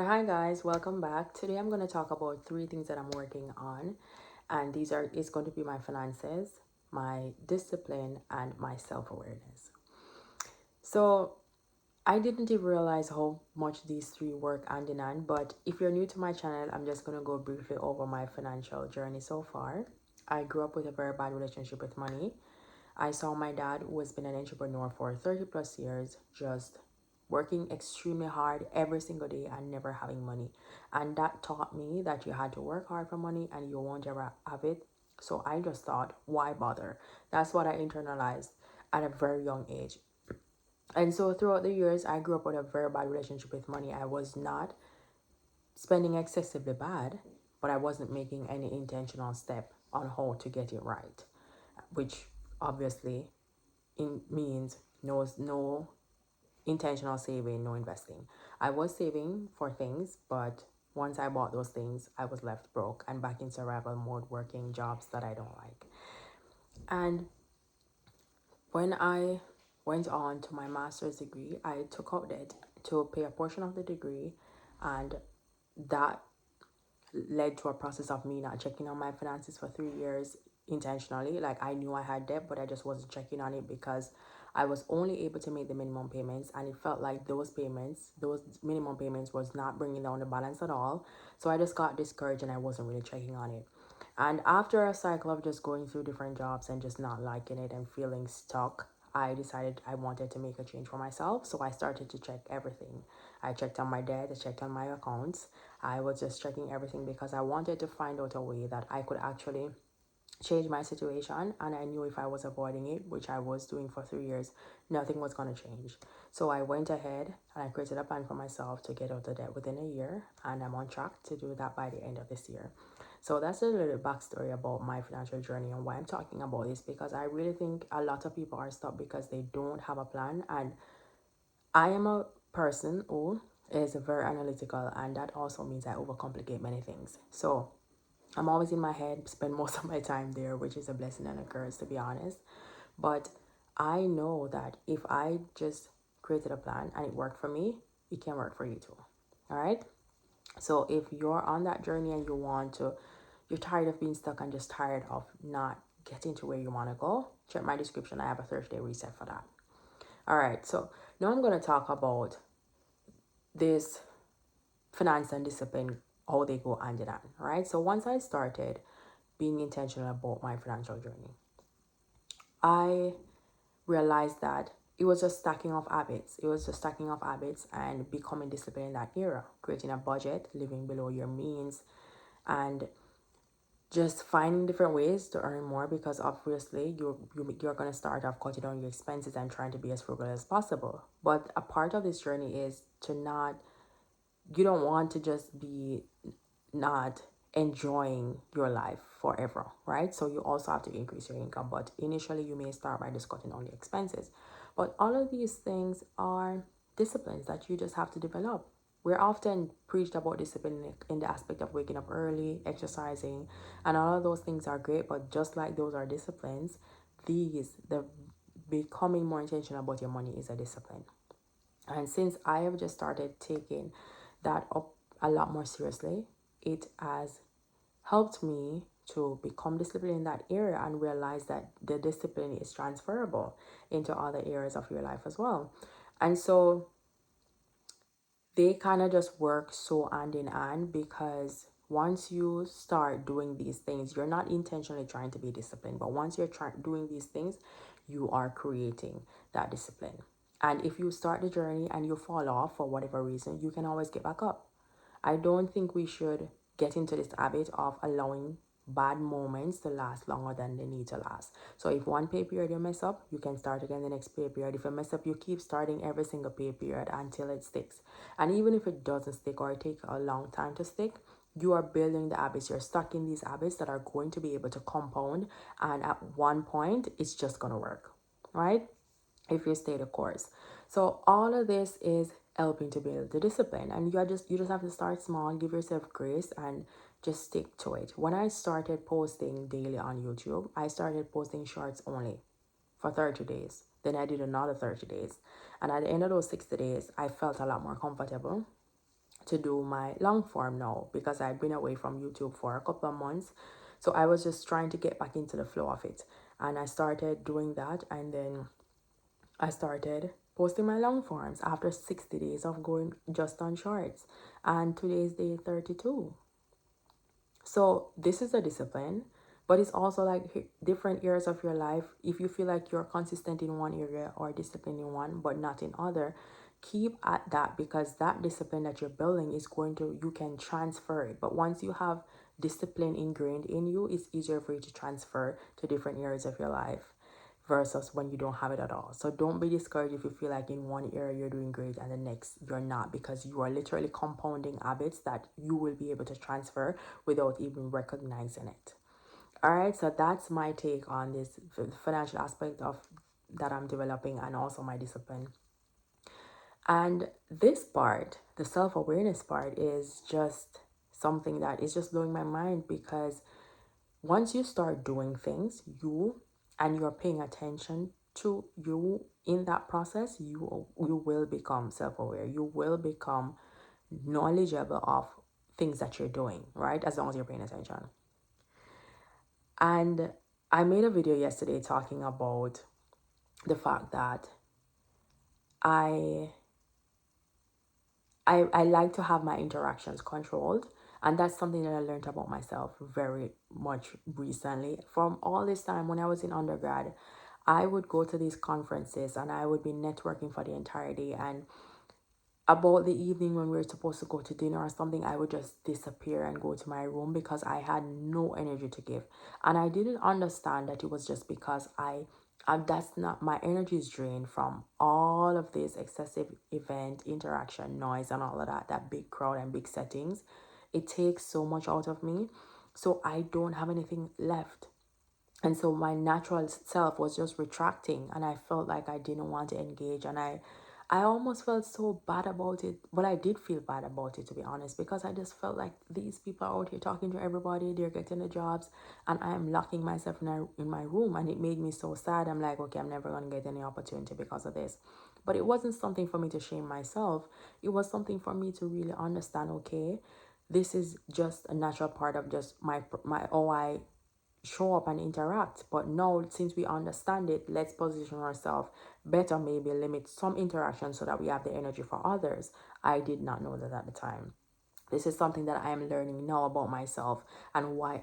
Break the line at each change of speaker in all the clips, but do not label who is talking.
Hi guys, welcome back. Today I'm going to talk about three things that I'm working on, and these are it's going to be my finances, my discipline, and my self-awareness. So, I didn't even realize how much these three work hand in hand, but if you're new to my channel, I'm just going to go briefly over my financial journey so far. I grew up with a very bad relationship with money. I saw my dad, who has been an entrepreneur for 30 plus years, just working extremely hard every single day and never having money. And that taught me that you had to work hard for money and you won't ever have it. So I just thought, why bother? That's what I internalized at a very young age. And so throughout the years, I grew up with a very bad relationship with money. I was not spending excessively bad, but I wasn't making any intentional step on how to get it right, which obviously means no intentional saving, no investing. I was saving for things, but once I bought those things, I was left broke and back in survival mode, working jobs that I don't like. And when I went on to my master's degree, I took out debt to pay a portion of the degree, and that led to a process of me not checking on my finances for 3 years intentionally. Like, I knew I had debt, but I just wasn't checking on it because I was only able to make the minimum payments, and it felt like those minimum payments was not bringing down the balance at all. So I just got discouraged and I wasn't really checking on it. And after a cycle of just going through different jobs and just not liking it and feeling stuck, I decided I wanted to make a change for myself. So I started to check everything. I checked on my debt, I checked on my accounts. I was just checking everything because I wanted to find out a way that I could actually change my situation. And I knew if I was avoiding it, which I was doing for 3 years, nothing was going to change. So I went ahead and I created a plan for myself to get out of debt within a year, and I'm on track to do that by the end of this year. So that's a little backstory about my financial journey and why I'm talking about this, because I really think a lot of people are stuck because they don't have a plan. And I am a person who is very analytical, and that also means I overcomplicate many things. So I'm always in my head, spend most of my time there, which is a blessing and a curse, to be honest. But I know that if I just created a plan and it worked for me, it can work for you too. All right. So if you're on that journey and you're tired of being stuck and just tired of not getting to where you want to go, check my description. I have a 30-day reset for that. All right. So now I'm going to talk about this finance and discipline, how they go hand in hand, right? So once I started being intentional about my financial journey, I realized that it was just stacking of habits. It was just stacking of habits and becoming disciplined in that era, creating a budget, living below your means, and just finding different ways to earn more, because obviously you're going to start off cutting down your expenses and trying to be as frugal as possible. But a part of this journey is to not you don't want to just be not enjoying your life forever, right? So you also have to increase your income, but initially you may start by just cutting down the expenses. But all of these things are disciplines that you just have to develop. We're often preached about discipline in the aspect of waking up early, exercising, and all of those things are great, but just like those are disciplines, the becoming more intentional about your money is a discipline. And since I have just started taking that up a lot more seriously, it has helped me to become disciplined in that area and realize that the discipline is transferable into other areas of your life as well. And so they kind of just work so hand in hand, because once you start doing these things, you're not intentionally trying to be disciplined, but once you're doing these things, you are creating that discipline. And if you start the journey and you fall off for whatever reason, you can always get back up. I don't think we should get into this habit of allowing bad moments to last longer than they need to last. So if one pay period you mess up, you can start again the next pay period. If you mess up, you keep starting every single pay period until it sticks. And even if it doesn't stick or it takes a long time to stick, you are building the habits. You're stuck in these habits that are going to be able to compound, and at one point it's just going to work, right? If you stay the course. So all of this is helping to build the discipline, and you just have to start small, give yourself grace, and just stick to it. When I started posting daily on YouTube, I started posting shorts only for 30 days. Then I did another 30 days. And at the end of those 60 days, I felt a lot more comfortable to do my long form now because I'd been away from YouTube for a couple of months. So I was just trying to get back into the flow of it. And I started doing that, and then I started posting my long forms after 60 days of going just on shorts. And today is day 32. So this is a discipline, but it's also like different areas of your life. If you feel like you're consistent in one area or disciplined in one, but not in other, keep at that, because that discipline that you're building is going to, you can transfer it. But once you have discipline ingrained in you, it's easier for you to transfer to different areas of your life versus when you don't have it at all. So don't be discouraged if you feel like in one area you're doing great and the next you're not, because you are literally compounding habits that you will be able to transfer without even recognizing it. All right, so that's my take on this financial aspect of that I'm developing, and also my discipline. And this part, the self-awareness part, is just something that is just blowing my mind, because once you start doing things, you're paying attention to you in that process, you will become self-aware. You will become knowledgeable of things that you're doing, right? As long as you're paying attention. And I made a video yesterday talking about the fact that I I like to have my interactions controlled. And that's something that I learned about myself very much recently. From all this time when I was in undergrad, I would go to these conferences and I would be networking for the entire day. And about the evening when we were supposed to go to dinner or something, I would just disappear and go to my room because I had no energy to give. And I didn't understand that it was just because that's not, my energy is drained from all of this excessive event, interaction, noise, and all of that big crowd and big settings. It takes so much out of me. So I don't have anything left. And so my natural self was just retracting, and I felt like I didn't want to engage. And I almost felt so bad about it. Well, I did feel bad about it, to be honest, because I just felt like these people are out here talking to everybody, they're getting the jobs, and I am locking myself in my room. And it made me so sad. I'm like, okay, I'm never going to get any opportunity because of this. But it wasn't something for me to shame myself. It was something for me to really understand, okay, this is just a natural part of just my how I show up and interact. But now, since we understand it, let's position ourselves better, maybe limit some interaction so that we have the energy for others. I did not know that at the time. This is something that I am learning now about myself, and why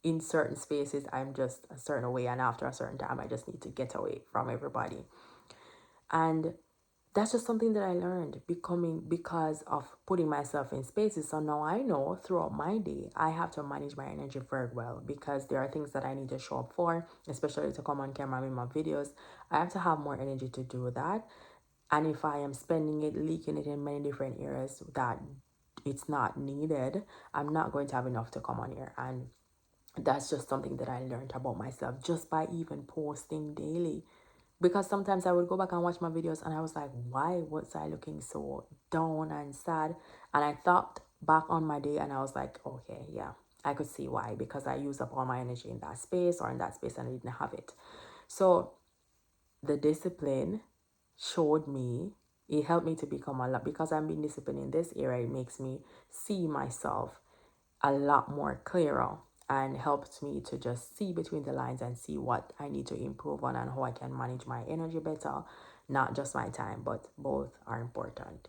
in certain spaces I'm just a certain way, and after a certain time I just need to get away from everybody. And that's just something that I learned becoming because of putting myself in spaces. So now I know throughout my day, I have to manage my energy very well, because there are things that I need to show up for, especially to come on camera in my videos. I have to have more energy to do that. And if I am spending it, leaking it in many different areas that it's not needed, I'm not going to have enough to come on here. And that's just something that I learned about myself just by even posting daily. Because sometimes I would go back and watch my videos and I was like, why was I looking so down and sad? And I thought back on my day and I was like, okay, yeah, I could see why. Because I used up all my energy in that space, or in that space, and I didn't have it. So the discipline showed me, it helped me to become a lot, because I'm being disciplined in this area. It makes me see myself a lot more clearer, and helps me to just see between the lines and see what I need to improve on and how I can manage my energy better. Not just my time, but both are important.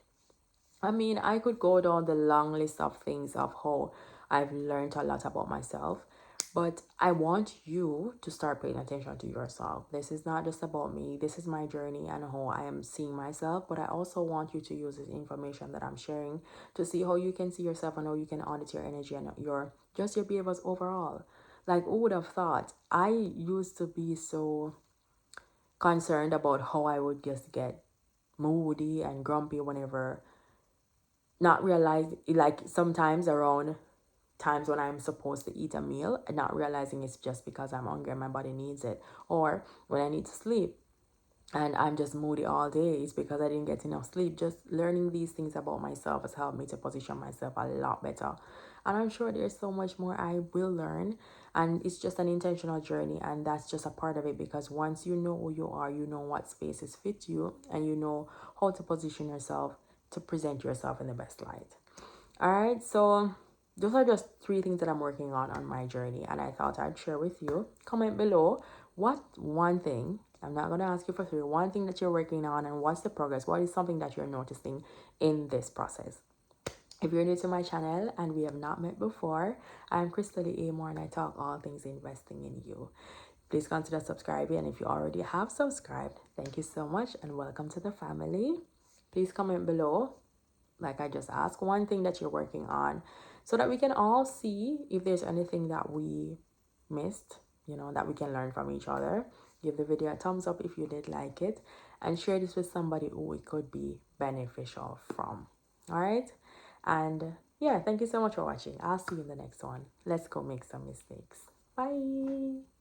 I mean, I could go down the long list of things of how I've learned a lot about myself, but I want you to start paying attention to yourself. This is not just about me. This is my journey and how I am seeing myself, but I also want you to use this information that I'm sharing to see how you can see yourself and how you can audit your energy and your behaviors overall. Like, who would have thought? I used to be so concerned about how I would just get moody and grumpy whenever, not realize, like sometimes around times when I'm supposed to eat a meal and not realizing it's just because I'm hungry and my body needs it, or when I need to sleep. and I'm just moody all day, it's because I didn't get enough sleep. Just learning these things about myself has helped me to position myself a lot better. And I'm sure there's so much more I will learn. And it's just an intentional journey. And that's just a part of it, because once you know who you are, you know what spaces fit you, and you know how to position yourself to present yourself in the best light. All right. So those are just three things that I'm working on my journey, and I thought I'd share with you. Comment below what one thing, I'm not going to ask you for three, one thing that you're working on, and what's the progress, what is something that you're noticing in this process. If you're new to my channel and we have not met before, I'm Khrista-Lee and I talk all things investing in you. Please consider subscribing, and if you already have subscribed, thank you so much and welcome to the family. Please comment below, like I just asked, one thing that you're working on, so that we can all see if there's anything that we missed, that we can learn from each other. Give the video a thumbs up if you did like it, and share this with somebody who it could be beneficial from. All right. And yeah, thank you so much for watching. I'll see you in the next one. Let's go make some mistakes. Bye.